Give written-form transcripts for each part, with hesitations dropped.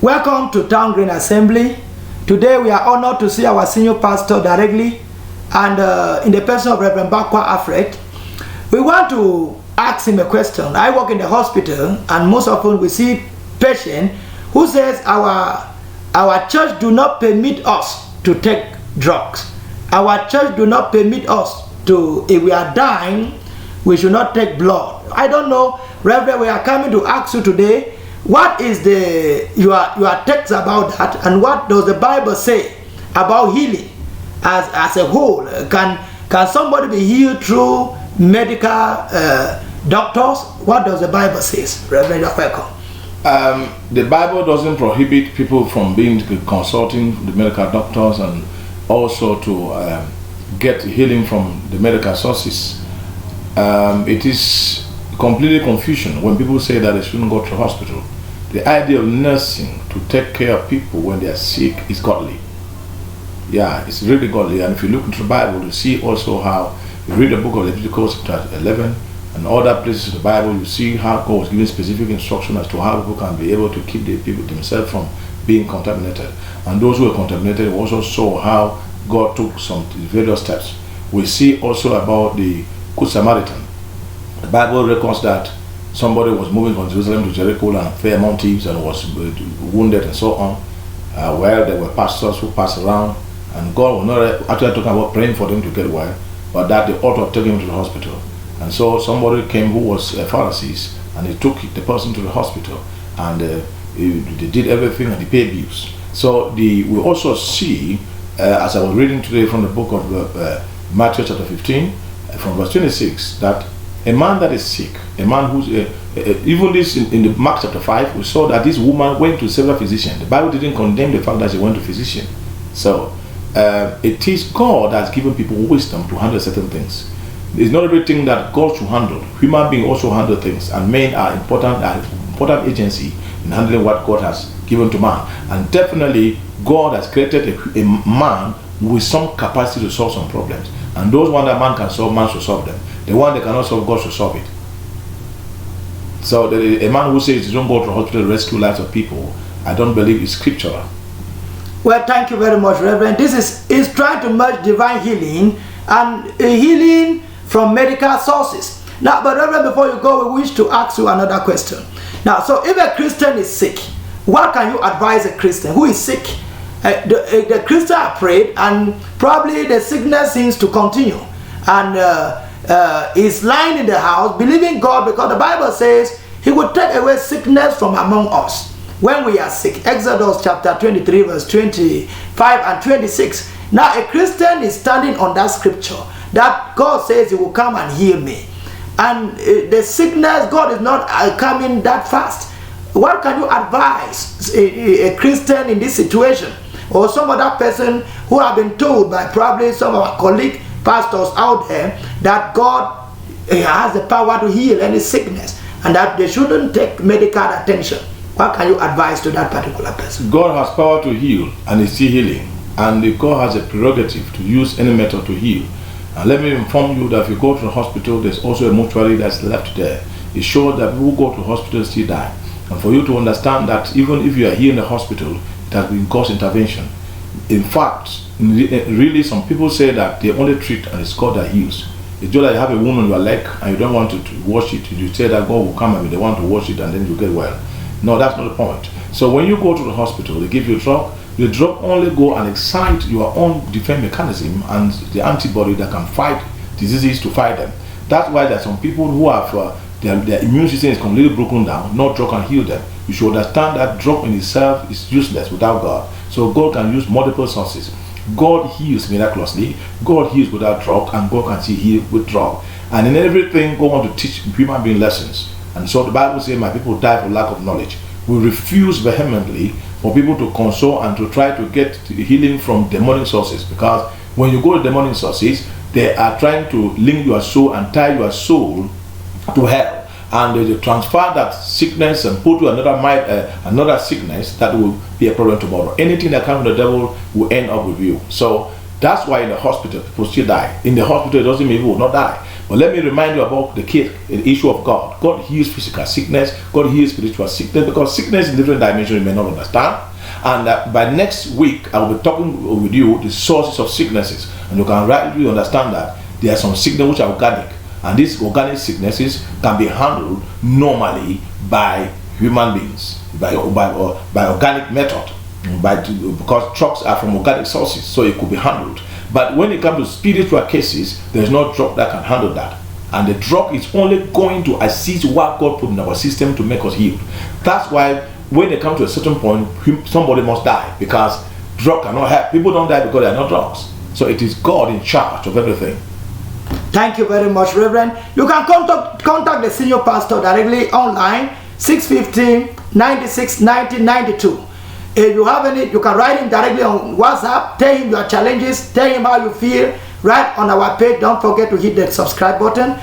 Welcome to Town Green Assembly. Today we are honored to see our senior pastor directly and in the person of Reverend Bakwa Alfred. We want to ask him a question. I work in the hospital and most often we see patients who says our church do not permit us to take drugs. Our church do not permit us to, if we are dying, we should not take blood. I don't know, Reverend, we are coming to ask you today, what is your text about that, and what does the Bible say about healing as a whole? Can somebody be healed through medical doctors? What does the Bible say? Reverend, you're welcome. The Bible doesn't prohibit people from consulting the medical doctors and also to get healing from the medical sources. It is completely confusion when people say that they shouldn't go to the hospital. The idea of nursing to take care of people when they are sick is godly. Yeah, it's really godly. And if you look into the Bible, you see also how you read the book of Leviticus chapter 11 and other places in the Bible, you see how God was giving specific instruction as to how people can be able to keep the people themselves from being contaminated. And those who were contaminated also saw how God took some various steps. We see also about the Good Samaritan. The Bible records that somebody was moving from Jerusalem to Jericho and fell among thieves and was wounded and so on. Where there were pastors who passed around, and God was not actually talking about praying for them to get well, but that the ought to have taken him to the hospital. And so somebody came who was Pharisees, and he took the person to the hospital, and they did everything and they paid bills. So we also see, as I was reading today from the book of Matthew chapter 15, from verse 26, that a man that is sick, a man who's even this in the Mark chapter 5, we saw that this woman went to several physicians. The Bible didn't condemn the fact that she went to physician. So it is God that has given people wisdom to handle certain things. It's not everything that God should handle. Human beings also handle things, and men are important agency in handling what God has given to man. And definitely God has created a man with some capacity to solve some problems. And those one that man can solve, man should solve them. The one that cannot solve, God should solve it. So a man who says he don't go to the hospital to rescue lives of people, I don't believe is scriptural. Well, thank you very much, Reverend. This is trying to merge divine healing and healing from medical sources. Now, but Reverend, before you go, we wish to ask you another question. Now, so if a Christian is sick, what can you advise a Christian who is sick? The Christian are prayed, and probably the sickness seems to continue, and is lying in the house believing God, because the Bible says he would take away sickness from among us when we are sick. Exodus chapter 23 verse 25 and 26. Now a Christian is standing on that scripture that God says he will come and heal me, and the sickness, God is not coming that fast. What can you advise a Christian in this situation, or some other person who have been told by probably some of our colleague pastors out there that God has the power to heal any sickness and that they shouldn't take medical attention? What can you advise to that particular person? God has power to heal and is still healing, and God has a prerogative to use any method to heal. And let me inform you that if you go to the hospital, there's also a mortuary that's left there. It shows that people who go to the hospital still die. And for you to understand that even if you are here in the hospital, it has been God's intervention. In fact, really some people say that they only treat and it's God that heals. It's just like you have a wound on your leg and you don't want to wash it. You say that God will come and they want to wash it and then you get well. No, that's not the point. So when you go to the hospital, they give you a drug. The drug only go and excite your own defense mechanism and the antibody that can fight diseases to fight them. That's why there are some people who have their immune system is completely broken down. No drug can heal them. You should understand that drug in itself is useless without God. So God can use multiple sources. God heals miraculously, God heals without drug, and God can still heal with drug. And in everything, God wants to teach human being lessons. And so the Bible says, my people die for lack of knowledge. We refuse vehemently for people to console and to try to get healing from demonic sources, because when you go to demonic sources, they are trying to link your soul and tie your soul to hell. And they transfer that sickness and put you another sickness that will be a problem tomorrow. Anything that comes from the devil will end up with you. So that's why in the hospital people still die. In the hospital it doesn't mean people will not die, But let me remind you about the issue of God. God heals physical sickness. God heals spiritual sickness, because sickness in different dimensions you may not understand. And by next week, I will be talking with you the sources of sicknesses, and you can rightly understand that there are some sicknesses which are organic, and these organic sicknesses can be handled normally by human beings, by organic method, because drugs are from organic sources, so it could be handled. But when it comes to spiritual cases, there's no drug that can handle that, and the drug is only going to assist what God put in our system to make us healed. That's why when they come to a certain point, somebody must die, because drug cannot help. People don't die because they are not drugs. So it is God in charge of everything. Thank you very much, Reverend. You can contact the senior pastor directly online, 615-96-90-92. If you have any, you can write him directly on WhatsApp. Tell him your challenges. Tell him how you feel. Right on our page. Don't forget to hit the subscribe button.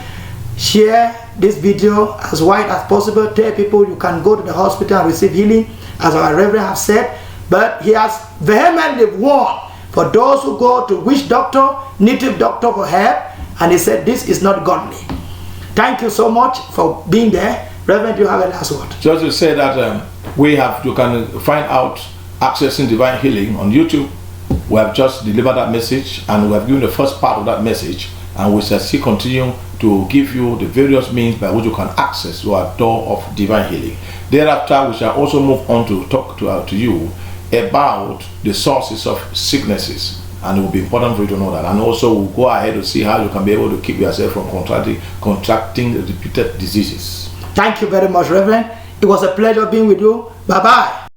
Share this video as wide as possible. Tell people you can go to the hospital and receive healing, as our Reverend has said. But he has vehemently warned for those who go to witch doctor, native doctor for help, and he said this is not godly. Thank you so much for being there. Reverend, you have a last word. Just to say that you can find out Accessing Divine Healing on YouTube. We have just delivered that message, and we have given the first part of that message, and we shall still continue to give you the various means by which you can access to our door of divine healing. Thereafter, we shall also move on to talk to you about the sources of sicknesses, and it will be important for you to know that. And also, we'll go ahead to see how you can be able to keep yourself from contracting repeated diseases. Thank you very much, Reverend. It was a pleasure being with you. Bye-bye.